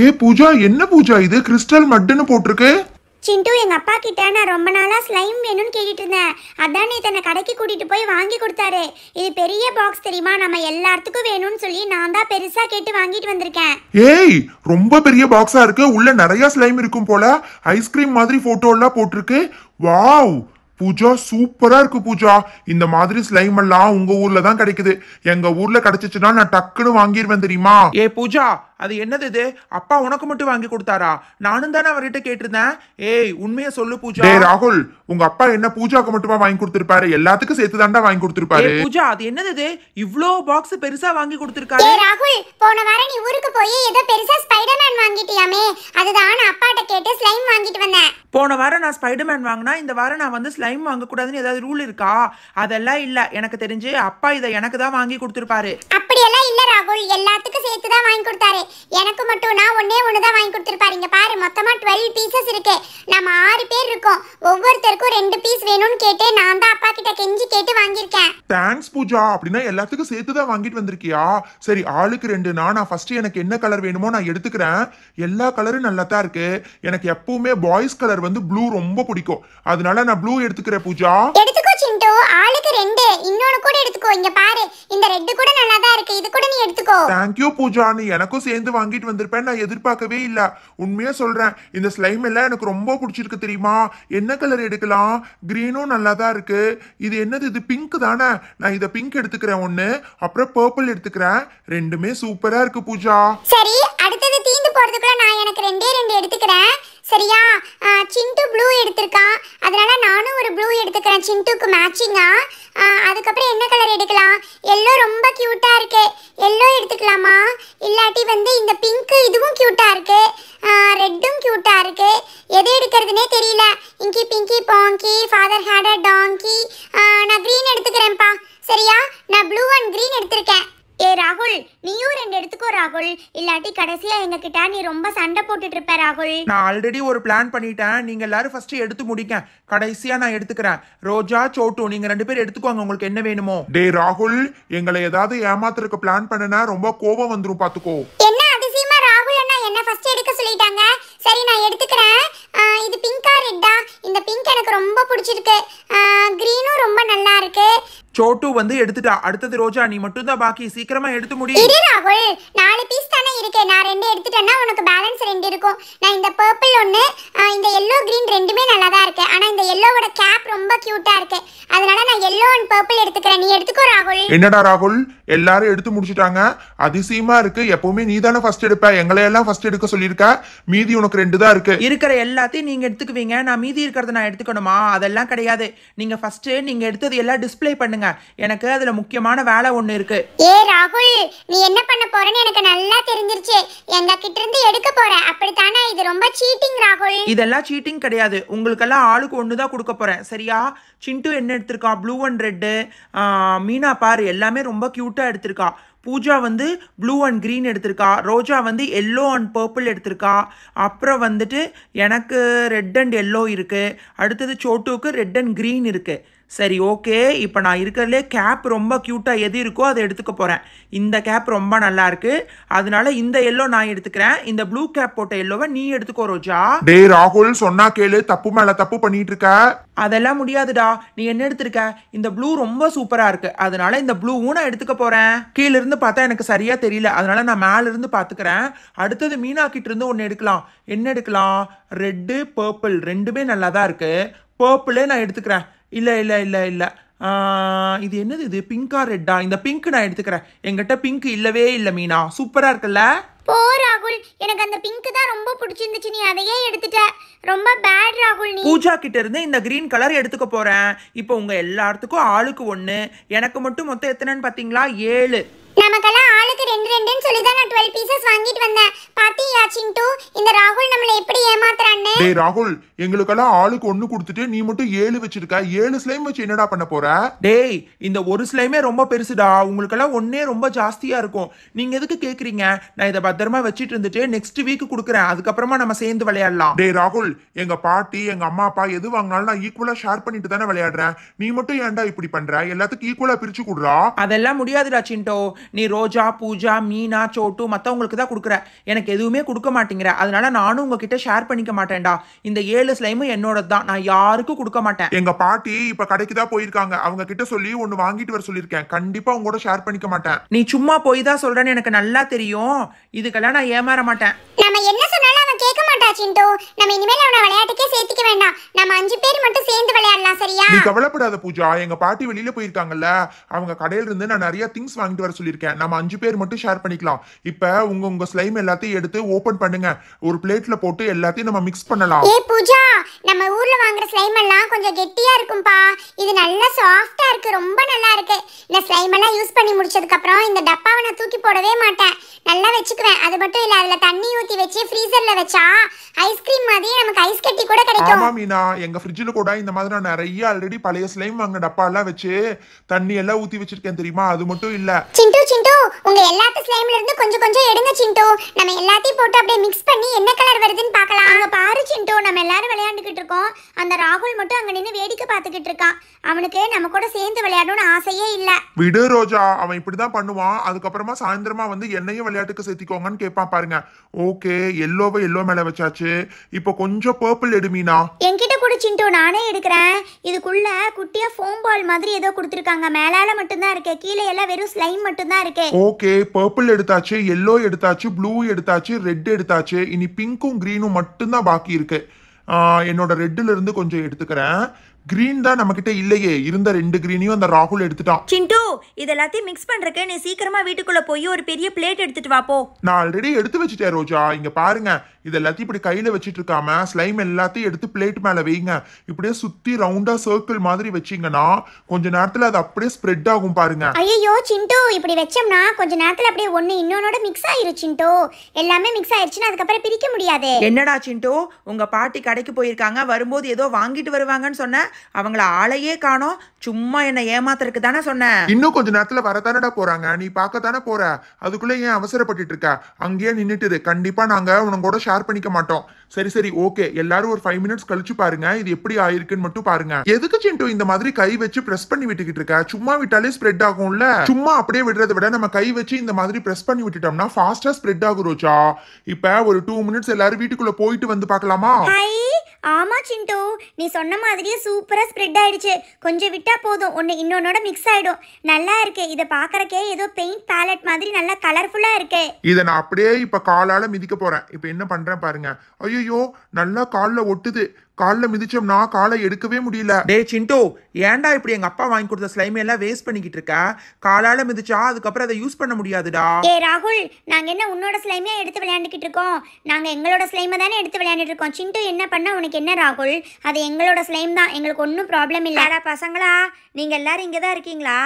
ஏ பூஜா, என்ன பூஜா இது? கிறிஸ்டல் மட்னு போட்டிருக்கு. சிண்டு, எங்க அப்பா கிட்ட நான் ரொம்ப நாளா ஸ்லைம் வேணும்னு கேட்டுட்டு இருந்தேன். அதான் நேத்து என்ன கடைக்கு கூட்டிட்டு போய் வாங்கி கொடுத்தாரு. இது பெரிய பாக்ஸ் தெரியுமா, நம்ம எல்லாத்துக்கும் வேணும்னு சொல்லி நான் தான் பெருசா கேட்டு வாங்கிட்டு வந்திருக்கேன். ஏய், ரொம்ப பெரிய பாக்ஸா இருக்கு. உள்ள நிறைய ஸ்லைம் இருக்கும் போல. ஐஸ்கிரீம் மாதிரி போட்டோ எல்லாம் போட்டிருக்கு. வாவ் பூஜா, சூப்பரா இருக்கு பூஜா. இந்த மாதிரி ஸ்லைம் எல்லாம் உங்க ஊர்ல தான் கிடைக்குது. எங்க ஊர்ல கிடைச்சிச்சுன்னா நான் டக்குன்னு வாங்கிடுவேன் தெரியுமா? ஏ பூஜா, அது என்னது இது? அப்பா உனக்கு மட்டும் வாங்கி கொடுத்தாரா? நானும் தானே அவர்கிட்ட கேட்டிருந்தேன். ஏய், உண்மையை சொல்லு பூஜா. டேய் ராகுல், உங்க அப்பா என்ன பூஜாக்கு மட்டுமா வாங்கி கொடுத்திருப்பாரு? எல்லாத்துக்கும் சேர்த்து தாண்டா வாங்கி கொடுத்திருப்பாரு. பூஜா, அது என்னது இது? இவ்ளோ பாக்ஸ் பெருசா வாங்கி கொடுத்திருக்காரு. ஏய் ராகுல், போன வாரம் நீ ஊருக்கு போய் ஏதோ பெருசா ஸ்பைடர்மேன் வாங்கிட்டியாமே, அதுதான் அப்பாட்ட கேட்டு ஸ்லைம் வாங்கிட்டு வந்தேன். போன வாரம் நான் ஸ்பைடர்மேன் வாங்கினா இந்த வாரம் நான் வந்து ஸ்லைம் வாங்கக்கூடாதுன்னு ஏதாவது ரூல் இருக்கா? அதெல்லாம் இல்ல. எனக்கு தெரிஞ்சு அப்பா இதை எனக்கு தான் வாங்கி கொடுத்திருப்பாரு. அப்படியெல்லாம் இல்ல ராகுல், எல்லாத்துக்கும் சேர்த்து தான் வாங்கி கொடுத்தாரு. எனக்கு மட்டும் நான் ஒண்ணு தான் வாங்கி கொடுத்திருப்பாரு. இங்க பாரு, மொத்தமா 12 பீசஸ் இருக்கு. நம்ம 6 பேர் இருக்கோம். ஒவ்வொருத்தருக்கும் 2 பீஸ் வேணும்னு கேட்டு நான் தான் அப்பா கிட்ட கெஞ்சி கேட்டு வாங்கியிருக்கேன். தேங்க்ஸ் பூஜா. அப்படின்னா எல்லாத்துக்கும் சேர்த்து தான் வாங்கிட்டு வந்திருக்கியா? சரி, ஆளுக்கு 2. நான் ஃபர்ஸ்ட் எனக்கு என்ன கலர் வேணுமோ நான் எடுத்துக்கிறேன். எல்லா கலரும் நல்லா தான் இருக்கு. எனக்கு எப்பவுமே பாய்ஸ் கலர் வந்து ப்ளூ ரொம்ப பிடிக்கும். அதனால நான் ப்ளூ எடுத்துக்கிறேன் பூஜா. எடுத்துக்கோ சிண்டு, ஆளுக்கு 2. இன்னொன்னு கூட எடுத்துக்கோ. இங்க பாரு, இந்த ரெட் கூட நல்லா தான் இருக்கு. இது கூட நீ எடுத்துக்கோ. தேங்க்யூ பூஜா. நீ எனக்கும் சேர்ந்து வாங்கிட்டு வந்திருப்பேன் நான் எதிர்பார்க்கவே இல்ல. உண்மையா சொல்றேன், இந்த ஸ்லைம் எல்லாம் எனக்கு ரொம்ப பிடிச்சிருக்கு தெரியுமா? என்ன கலர் எடுக்கலாம்? கிரீனும் நல்லா தான் இருக்கு. இது என்னது? இது பிங்க் தானே? நான் இதை பிங்க் எடுத்துக்கிறேன் ஒண்ணு, அப்புறம் பர்பிள் எடுத்துக்கிறேன். ரெண்டுமே சூப்பரா இருக்கு பூஜா. சரி, அடுத்தது தீந்து போறதுக்குள்ள நான் எனக்கு 2 எடுத்துக்கிறேன். சரியா? சிண்டு ப்ளூ எடுத்திருக்கான், அதனால நானும் ஒரு ப்ளூ எடுத்துக்கிறேன் சிண்டுக்கு மேட்சிங்கா. அதுக்கப்புறம் என்ன கலர் எடுக்கலாம்? எல்லோ ரொம்ப கியூட்டா இருக்கு. எல்லோ எடுத்துக்கலாமா? இல்லாட்டி வந்து இந்த பிங்க், இதுவும் கியூட்டா இருக்கு. ரெட்டும் கியூட்டா இருக்கு. எது எடுக்கிறதுனே தெரியல. இங்கி பிங்கி பாங்கி ஃபாதர் ஹேட் அ டாங்கி. நான் கிரீன் எடுத்துக்கிறேன்ப்பா. சரியா? நான் ப்ளூ அண்ட் கிரீன் எடுத்திருக்கேன். ஏ ராகுல், நீயும் 2 எடுத்துக்கோ ராகுல். இல்லாட்டி கடைசியா எங்க கிட்ட நீ ரொம்ப சண்டை போட்டுட்டு இருப்ப ராகுல். நான் ஆல்ரெடி ஒரு பிளான் பண்ணிட்டேன். நீங்க எல்லாரும் ஃபர்ஸ்ட் எடுத்து முடிங்க, கடைசியா நான் எடுத்துக்கிறேன். ரோஜா, சோட்டு, நீங்க 2 பேரும் எடுத்துக்கோங்க உங்களுக்கு என்ன வேணுமோ. டே ராகுல், எங்களை ஏதாவது ஏமாத்துறதுக்கு பிளான் பண்ணனா ரொம்ப கோபம் வந்துரும் பாத்துக்கோ. என்ன அதிசயமா ராகுல் அண்ணா என்ன ஃபர்ஸ்ட் எடுக்க சொல்லிட்டாங்க. சரி, நான் எடுத்துக்கிறேன். இது பிங்கா ரெட்டா? இந்த பிங்க் எனக்கு ரொம்ப பிடிச்சிருக்கு. கிரீனும் ரொம்ப நல்லா இருக்கு. சோட்டு வந்து எடுத்துட்டா. அடுத்தது ரோஜா, நீ மட்டும் தான் பாக்கி. சீக்கிரமா எடுத்து முடி. இரு ராகுல், 4 பீஸ் தானே இருக்கு. நான் 2 எடுத்துட்டேன்னா உனக்கு பேலன்ஸ் 2 இருக்கும். நான் இந்த பர்பிள் ஒன்று, இந்த எல்லோ கிரீன் ரெண்டுமே நல்லா தான் இருக்கு. ஆனா இந்த எல்லோவோட கேப் ரொம்ப கியூட்டா இருக்கு. அதனால நான் எல்லோ அண்ட் பர்பிள் எடுத்துக்கிறேன். நீ எடுத்துக்கோ ராகுல். என்னடா ராகுல், எல்லாரும் எடுத்து முடிச்சிட்டாங்க. அதிசயமா இருக்கு. எப்பவுமே நீ தானே ஃபர்ஸ்ட் எடுப்ப. எங்களை எல்லாம் ஃபர்ஸ்ட் எடுக்க சொல்லியிருக்க. மீதி உனக்கு 2 தான் இருக்கு. இருக்கிற எல்லாத்தையும் நீங்க எடுத்துக்குவீங்க, நான் மீதி இருக்கிறத நான் எடுத்துக்கணுமா? அதெல்லாம் கிடையாது. நீங்க ஃபர்ஸ்ட் நீங்க எடுத்தது எல்லாம் டிஸ்ப்ளே பண்ணுங்க. எனக்கு அதுல முக்கியமான வேலை ஒண்ணு இருக்கு. ஏ ராகுல், நீ என்ன பண்ண போறன்னு எனக்கு நல்லா தெரிஞ்சிருச்சு. எங்க கிட்ட இருந்து எடுக்க போற, அப்படித்தானே? இது ரொம்ப சீட்டிங் ராகுல். இதெல்லாம் சீட்டிங் கிடையாது. உங்களுக்கெல்லாம் ஆளுக்கு ஒன்று தான் கொடுக்க போறேன். சரியா? சிண்டு என்ன எடுத்திருக்கா? Blue and red. மீனா பாரு, எல்லாமே ரொம்ப கியூட்டா எடுத்திருக்கா. பூஜா வந்து ப்ளூ அண்ட் க்ரீன் எடுத்திருக்கா. ரோஜா வந்து எல்லோ அண்ட் பர்பிள் எடுத்திருக்கா. அப்புறம் வந்துட்டு எனக்கு ரெட் அண்ட் எல்லோ இருக்குது. அடுத்தது சோட்டுவுக்கு ரெட் அண்ட் க்ரீன் இருக்குது. சரி, ஓகே. இப்போ நான் இருக்கிறதுலே கேப் ரொம்ப க்யூட்டாக எது இருக்கோ அதை எடுத்துக்க போகிறேன். இந்த கேப் ரொம்ப நல்லா இருக்கு, அதனால இந்த எல்லோ நான் எடுத்துக்கிறேன். இந்த ப்ளூ கேப் போட்ட எல்லோவை நீ எடுத்துக்கோ ரோஜா. டே ராகுல், சொன்னா கேளு. தப்பு மேல தப்பு பண்ணிட்டு இருக்க. அதெல்லாம் முடியாதுடா. நீ என்ன எடுத்திருக்க? இந்த ப்ளூ ரொம்ப சூப்பரா இருக்கு, அதனால இந்த ப்ளூவும் நான் எடுத்துக்க போறேன். கீழ இருந்து பார்த்தா எனக்கு சரியா தெரியல, அதனால நான் மேல இருந்து பாத்துக்கிறேன். அடுத்தது மீனா கிட்ட இருந்து ஒன்னு எடுக்கலாம். என்ன எடுக்கலாம்? ரெட்டு, பர்பிள் ரெண்டுமே நல்லா தான் இருக்கு. பர்பிளே நான் எடுத்துக்கிறேன். இல்ல இல்ல இல்ல இல்ல இது என்னது? இது பிங்கா ரெட்டா? இந்த பிங்க் நான் எடுத்துக்கிறேன். என்கிட்ட பிங்க் இல்லவே இல்லை மீனா. சூப்பரா இருக்குல்ல? போ ராகுல், எனக்கு அந்த பிங்க் தான் ரொம்ப பிடிச்சிருந்துச்சு. நீ அதையே எடுத்துட்ட. ரொம்ப பேட் ராகுல். நீ பூஜா கிட்ட இருந்து இந்த கிரீன் கலர் எடுத்துக்க போறேன். இப்போ உங்க எல்லாத்துக்கும் ஆளுக்கு 1. எனக்கு மட்டும் மொத்தம் எத்தனைன்னு பாத்தீங்களா? 7. நமக்கெல்லாம் ஆளுக்கு 2 சொல்லி தான் நான் 12 பீசஸ் வாங்கிட்டு வந்தேன். பாத்தியா சிண்டு, இந்த ராகுல் நம்மளை எப்படி ஏமாத்துறான்னு? டேய் ராகுல், எங்களுக்கெல்லாம் ஆளுக்கு 1 கொடுத்துட்டு நீ மட்டும் 7 வச்சிருக்க. 7 ஸ்லைம் வச்சு என்னடா பண்ண போற? டேய் இந்த ஒரு ஸ்லைமே ரொம்ப பெருசுடா, உங்களுக்கெல்லாம் ஒன்னே ரொம்ப ஜாஸ்தியா இருக்கும். நீங்க எதுக்கு கேக்குறீங்க? நான் இதை பத்திரமா வச்சிட்டு இருந்துட்டு நெக்ஸ்ட் வீக் கொடுக்குறேன், அதுக்கப்புறமா நம்ம சேர்ந்து விளையாடலாம். டேய் ராகுல், எங்க பாட்டி எங்க அம்மா அப்பா எது வாங்கினாலும் நான் ஈக்குவலா ஷேர் பண்ணிட்டு தானே விளையாடுறேன். நீ மட்டும் ஏன்டா இப்படி பண்ற? எல்லாத்துக்கும் ஈக்குவலா பிரிச்சு குடுறா. அதெல்லாம் முடியாதுடா சிண்டோ. நீ ரோஜா, பூஜா, மீனா, சோட்டு மத்தவங்களுக்கு தான் கொடுக்குற, எனக்கு எதுவுமே கொடுக்க மாட்டேங்கிற. அதனால நானும் உங்ககிட்ட ஷேர் பண்ணிக்க மாட்டேன்டா. இந்த 7 ஸ்லைமும் என்னோட தான், நான் யாருக்கும் கொடுக்க மாட்டேன். எங்க பாட்டி இப்ப கடைக்கு தான் போயிருக்காங்க, அவங்க கிட்ட சொல்லி 1 வாங்கிட்டு வர சொல்லிருக்கேன். கண்டிப்பா உங்களோட ஷேர் பண்ணிக்க மாட்டேன். நீ சும்மா போய் தான் சொல்றேன்னு எனக்கு நல்லா தெரியும். இதுக்கெல்லாம் நான் ஏமாற மாட்டேன். நம்ம என்ன சொன்னாலும் அவன் கேட்க மாட்டா சிண்டு. நம்ம இனிமேல் அவனை விளையாட்டுக்கே சேர்த்துக்க வேண்டாம். நம்ம 5 பேர் மட்டும் சேர்ந்து விளையாடலாம், சரியா? நீ கவலைப்படாத பூஜா, எங்க பாட்டி வெளியில போயிருக்காங்கல்ல, அவங்க கடையில இருந்து நான் நிறைய திங்ஸ் வாங்கிட்டு வர சொல்லிருக்கேன். நம்ம 5 பேர் மட்டும் ஷேர் பண்ணிக்கலாம். இப்ப உங்க ஸ்லைம் எல்லாத்தையும் எடுத்து ஓபன் பண்ணுங்க, ஒரு பிளேட்ல போட்டு எல்லாத்தையும் நம்ம மிக்ஸ் பண்ணலாம். பூஜா, நம்ம ஊர்ல வாங்குற ஸ்லைம் எல்லாம் கொஞ்சம் கெட்டியா இருக்கும்பா. இது நல்லா சாஃப்டா இருக்கு, ரொம்ப நல்லா இருக்கு. இந்த ஸ்லைம் எல்லாம் யூஸ் பண்ணி முடிச்சதுக்கு அப்புறம் இந்த டப்பாவை நான் தூக்கி போடவே மாட்டேன், நல்லா வச்சுக்குவேன். அது மட்டும் இல்ல, அதுல தண்ணி ஊத்தி வச்சு ஃப்ரீசர்ல வச்சா ஐஸ்கிரீம் மாதிரி நமக்கு ஐஸ் கட்டி கூட கிடைக்கும். ஆமா மீனா, எங்க ஃப்ரிட்ஜ்ல கூட இந்த மாதிரி நான் நிறைய ஆல்ரெடி பழைய ஸ்லைம் வாங்கின டப்பா எல்லாம் வச்சு தண்ணி எல்லாம் ஊத்தி வச்சிருக்கேன் தெரியுமா? அது மட்டும் இல்ல சிண்டு, உங்க எல்லாத்து ஸ்லைம்ல இருந்து கொஞ்சம் கொஞ்சம் எடுங்க சிண்டு. நம்ம எல்லாத்தையும் போட்டு அப்படியே மிக்ஸ் பண்ணி என்ன கலர் வருதுன்னு பார்க்கலாம். அங்க பாரு சிண்டு, நம்ம எல்லாரும் விளையாண்டுக்கிட்டு இருக்கோம். அந்த ராகுல் மட்டும் அங்க நின்னு வேடிக்கை பார்த்துக்கிட்டு இருக்கான். அவனுக்கு நம்ம கூட சேர்ந்து விளையாடணும்னு ஆசையே இல்ல. விடு ரோஜா, அவன் இப்படிதான் பண்ணுவான். அதுக்கப்புறமா சாயந்தரமா வந்து என்னையும் விளையாட்டுக்கு சேர்த்திக்கோங்கன்னு கேட்பான் பாருங்க. ஓகே, எல்லோ மேல வச்சாச்சு. இப்போ கொஞ்சம் பர்பிள் எடு மீனா. என்கிட்ட கூட சிண்டு, நானே எடுக்கிறேன். இதுக்குள்ள குட்டியா ஃபோம் பால் மாதிரி ஏதோ கொடுத்துருக்காங்க. மேலால மட்டும் தான் இருக்கு, கீழே எல்லாம் வெறும் ஸ்லைம் மட்டும் தான் இருக்கு. ஓகே, பர்பிள் எடுத்தாச்சு, எல்லோ எடுத்தாச்சு, ப்ளூ எடுத்தாச்சு, ரெட் எடுத்தாச்சு. இனி பிங்க்கும் கிரீனும் மட்டும்தான் பாக்கி இருக்கு. என்னோட ரெட்ல இருந்து கொஞ்சம் எடுத்துக்கிறேன். கிரீன் தான் நம்ம கிட்ட இல்லையே, இருந்த 2 கிரீனையும் அந்த ராகுல் எடுத்துட்டான். சிண்டு, இது எல்லாத்தையும் மிக்ஸ் பண்றதுக்கு நீ சீக்கிரமா வீட்டுக்குள்ள போய் ஒரு பெரிய பிளேட் எடுத்துட்டு வா போ. நான் ஆல்ரெடி எடுத்து வச்சுட்டேன் ரோஜா. இங்க பாருங்க, இது எல்லாத்தையும் இப்படி கையில வச்சிட்டு இருக்காம ஸ்லைம் எல்லாத்தையும் எடுத்து பிளேட் மேல வைங்க. இப்படியே சுத்தி ரவுண்டா சர்க்கிள் மாதிரி வச்சீங்கன்னா கொஞ்ச நேரத்துல அது அப்படியே ஸ்ப்ரெட் ஆகும் பாருங்க. ஐயோ சிண்டு, இப்படி வச்சோம்னா கொஞ்ச நேரத்துல அப்படியே ஒண்ணு இன்னொன்னோட மிக்ஸ் ஆயிரும் சிண்டு. எல்லாமே மிக்ஸ் ஆயிருச்சுன்னா அதுக்கப்புறம் பிரிக்க முடியாது. என்னடா சிண்டு, உங்க பாட்டி கடைக்கு போயிருக்காங்க, வரும்போது ஏதோ வாங்கிட்டு வருவாங்கன்னு சொன்ன, அவங்கள ஆளையே காணோம். சும்மா என்ன ஏமாத்துறதுக்கு தானே சொன்னேன். இன்னும் கொஞ்ச நேரத்துல வரத்தானடா போறாங்க, நீ பார்க்கத்தானே போற. அதுக்குள்ள ஏன் அவசரப்பட்டுட்டு இருக்க? அங்கேயே நின்னுட்டு கண்டிப்பா நாங்க உனக்கு ஷேர் பண்ணிக்க மாட்டோம். சரி ஓகே, எல்லாரும் ஒரு 5 மினிட்ஸ் கழிச்சு பாருங்க இது எப்படி ஆயிருக்குன்னு மட்டும் பாருங்க. எதுக்கு சிண்டு இந்த மாதிரி கை வச்சு பிரஸ் பண்ணி விட்டுக்கிட்டு இருக்க? சும்மா விட்டாலே ஸ்ப்ரெட் ஆகும்ல. சும்மா அப்படியே விடுறதை விட நம்ம கை வச்சு இந்த மாதிரி பிரஸ் பண்ணி விட்டுட்டோம்னா ஃபாஸ்டா ஸ்ப்ரெட் ஆகும் ரோஜா. இப்ப ஒரு 2 மினிட்ஸ் எல்லாரும் வீட்டுக்குள்ள போயிட்டு வந்து பார்க்கலாமா? ஆமா சிண்டு, நீ சொன்ன மாதிரியே சூப்பரா ஸ்ப்ரெட் ஆயிடுச்சு. கொஞ்சம் விட்டா போதும், ஒன்னு இன்னொன்னோட மிக்ஸ் ஆயிடும். நல்லா இருக்கு. இதை பாக்குறக்கே ஏதோ பெயிண்ட் பேலட் மாதிரி நல்லா கலர்ஃபுல்லா இருக்கு. இதை நான் அப்படியே இப்ப காலால மிதிக்க போறேன். இப்ப என்ன பண்றேன் பாருங்க. ஐயோ, நல்லா கால்ல ஒட்டுது. காலில் மிதிச்சோம்னா காலை எடுக்கவே முடியல. டே சிண்டு, ஏன்டா இப்படி எங்க அப்பா வாங்கி கொடுத்த ஸ்லைம் எல்லாம் வேஸ்ட் பண்ணிக்கிட்டு இருக்க? காலால மிதிச்சா அதுக்கப்புறம் அதை யூஸ் பண்ண முடியாதுடா. ராகுல், நாங்க என்ன உன்னோட ஸ்லைமே எடுத்து விளையாண்டுக்கிட்டு இருக்கோம்? நாங்க எங்களோட ஸ்லைமை தானே எடுத்து விளையாண்டுட்டு இருக்கோம். சிண்டு என்ன பண்ணா உனக்கு என்ன ராகுல்? அது எங்களோட ஸ்லைம் தான், எங்களுக்கு ஒன்றும் ப்ராப்ளம் இல்லடா. பசங்களா, நீங்க எல்லாரும் இங்கே தான் இருக்கீங்களா?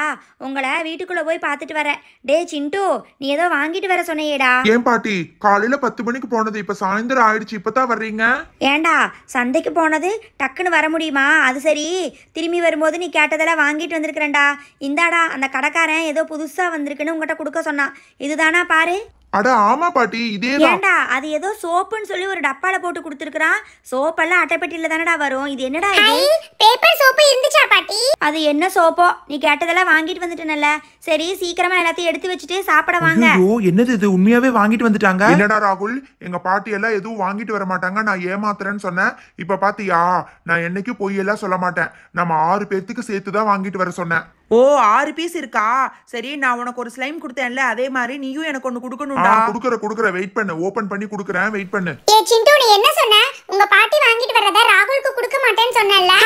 உங்களை வீட்டுக்குள்ள போய் பார்த்துட்டு வரேன். டே சிண்டு, நீ ஏதோ வாங்கிட்டு வர சொன்னையேடா. ஏன் பாட்டி, காலையில 10 மணிக்கு போனது இப்ப சாயந்தரம் ஆயிடுச்சு, இப்பதான் வர்றீங்க? ஏண்டா, சந்தைக்கு போனது டக்குன்னு வர முடியுமா? அது சரி, திரும்பி வரும்போது நீ கேட்டதெல்லாம் வாங்கிட்டு வந்திருக்கிறேன்டா. இந்தாடா, அந்த கடைக்காரன் ஏதோ புதுசா வந்திருக்குன்னு உங்ககிட்ட கொடுக்க சொன்னான். இதுதானா பாரு. அட ஆமா பாட்டி, இதேதான். ஏண்டா, அது ஏதோ சோப்புன்னு சொல்லி ஒரு டப்பால போட்டு கொடுத்துருக்கான். சோப்பெல்லாம் அட்டைப்பெட்டியில தானடா வரும். இது என்னடா இது? பேப்பர் சோப்பு இருந்துச்சா பாட்டி? அது என்ன சோப்போ? நீ கேட்டதெல்லாம் வாங்கிட்டு வந்துட்டேனல்ல. சரி, சீக்கிரமா எல்லாத்தையும் எடுத்து வச்சுட்டு சாப்பிட வாங்க. ஐயோ, என்னது இது? உண்மையாவே வாங்கிட்டு வந்துட்டாங்க. என்னடா ராகுல், எங்க பாட்டி எல்லாம் எதுவும் வாங்கிட்டு வர மாட்டாங்க, நான் ஏமாத்துறேன்னு சொன்னேன். இப்ப பாத்தியா, நான் என்னைக்கு பொய் எல்லாம் சொல்ல மாட்டேன். நம்ம 6 பேர்த்துக்கு சேர்த்து தான் வாங்கிட்டு வர சொன்னேன். ஓ, 6 பீஸ் இருக்கா? சரி, நான் உனக்கு ஒரு ஸ்லைம் கொடுத்தேன்ல, அதே மாதிரி நீயும் எனக்கு ஒன்னு கொடுக்கணும்டா. குடுக்குற வெயிட் பண்ணு. ஓபன் பண்ணி குடுக்குறேன், வெயிட் பண்ணு. சிண்டு, நீ என்ன சொன்ன? உங்க பாட்டி வாங்கிட்டு வரத ராகுலுக்கு கொடுக்க மாட்டேன்னு சொன்னல.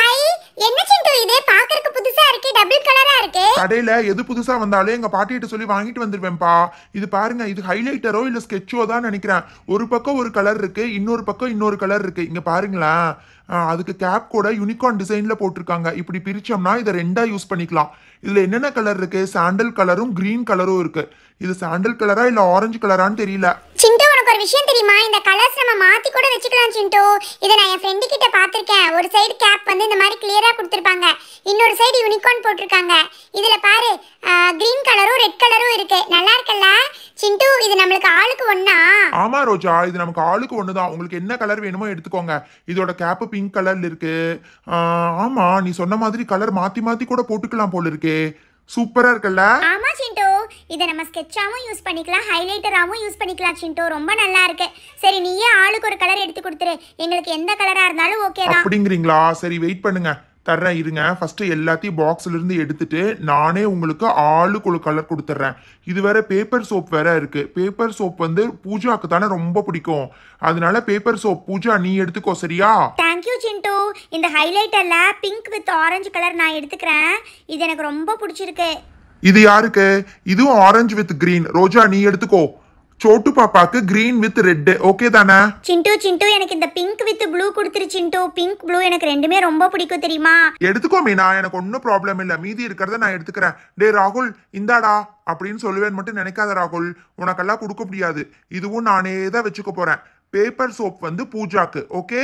என்ன சிண்டு இது? பாக்குறதுக்கு புதுசா இருக்கு, டபுள் கலரா இருக்கு. கடையில எது புதுசா வந்தாலும் எங்க பாட்டிகிட்ட சொல்லி வாங்கிட்டு வந்துருவேன்பா. இது பாருங்க, இது ஹைலைட்டரோ இல்ல ஸ்கெட்சோ தான் நினைக்கிறேன். ஒரு பக்கம் ஒரு கலர் இருக்கு, இன்னொரு பக்கம் இன்னொரு கலர் இருக்கு. இங்க பாருங்களேன், அதுக்கு கேப் கூட யூனிகார்ன் டிசைன்ல போட்டிருக்காங்க. இப்படி பிரிச்சோம்னா இதை 2ஆ யூஸ் பண்ணிக்கலாம். இதுல என்னென்ன கலர் இருக்கு? சாண்டல் கலரும் கிரீன் கலரும் இருக்கு. இது சாண்டல் கலரா இல்ல ஆரஞ்சு கலரான்னு தெரியல. சிண்டு உனக்கு ஒரு விஷயம் தெரியுமா? இந்த கலர்ஸ் நம்ம மாத்தி கூட வச்சுக்கலாம் சிண்டு. இதை நான் என் ஃப்ரெண்டு கிட்ட பார்த்திருக்கேன். ஒரு சைடு கேப் வந்து இந்த மாதிரி கிளியரா கொடுத்துருப்பாங்க, இன்னொரு சைடு யூனிகார்ன் போட்டிருக்காங்க. இதுல பாரு கிரீன் கலரும் ரெட் கலரும் இருக்கு. நல்லா இருக்குல்ல சிண்டு? இது நம்மளுக்கு ஆளுக்கு ஒண்ணா? ஆமா ரோஜா, இது நமக்கு ஆளுக்கு ஒண்ணுதான். உங்களுக்கு என்ன கலர் வேணுமோ எடுத்துக்கோங்க. இதோட கேப் பிங்க் கலர்ல இருக்கு. ஆமா, நீ சொன்ன மாதிரி கலர் மாத்தி மாத்தி கூட போட்டுக்கலாம் போல இருக்கே. சூப்பரா இருக்குல்ல? ஆமா சிண்டு, இதை நம்ம ஸ்கெட்சாவும் யூஸ் பண்ணிக்கலாம், ஹைலைட்டராகவும் யூஸ் பண்ணிக்கலாம் சிண்டு. ரொம்ப நல்லா இருக்கு. சரி, நீயே ஆளுக்கு ஒரு கலர் எடுத்து கொடுத்துரு. எங்களுக்கு எந்த கலரா இருந்தாலும் ஓகே தான். அப்படிங்கிறீங்களா? சரி, வெயிட் பண்ணுங்க, தர்றேன் இருங்க. ஃபர்ஸ்ட் எல்லாத்தையும் பாக்ஸ்ல இருந்து எடுத்துட்டு நானே உங்களுக்கு ஆளுக்கு ஒரு கலர் கொடுத்துட்றேன். இது வேற பேப்பர் சோப் வேற இருக்கு. பேப்பர் சோப் வந்து பூஜாக்கு தானே ரொம்ப பிடிக்கும். அதனால பேப்பர் சோப் பூஜா நீ எடுத்துக்கோ, சரியா? தேங்க்யூ சிண்டு. இந்த ஹைலைட்டர்ல பிங்க் வித் ஆரஞ்சு கலர் நான் எடுத்துக்கிறேன். இது எனக்கு ரொம்ப பிடிச்சிருக்கு. இது யாருக்கு? இதுவும் ஆரஞ்சு வித் கிரீன். ரோஜா நீ எடுத்துக்கோ. சோட்டு பாப்பாக்கு கிரீன் வித் ரெட். ஓகே தானே? சிண்டு எனக்கு இந்த பிங்க் வித் ப்ளூ கொடுத்துரு சிண்டு. பிங்க் ப்ளூ எனக்கு ரெண்டுமே ரொம்ப பிடிக்கும் தெரியுமா? எடுத்துக்கோ மீனா, எனக்கு ஒன்றும் ப்ராப்ளம் இல்லை. மீதி இருக்கிறத நான் எடுத்துக்கிறேன். டே ராகுல், இந்தாடா அப்படின்னு சொல்லுவேன் மட்டும் நினைக்காத ராகுல். உனக்கெல்லாம் கொடுக்க முடியாது. இதுவும் நானே தான் வச்சுக்க போறேன். பேப்பர் சோப் வந்து பூஜாக்கு. ஓகே?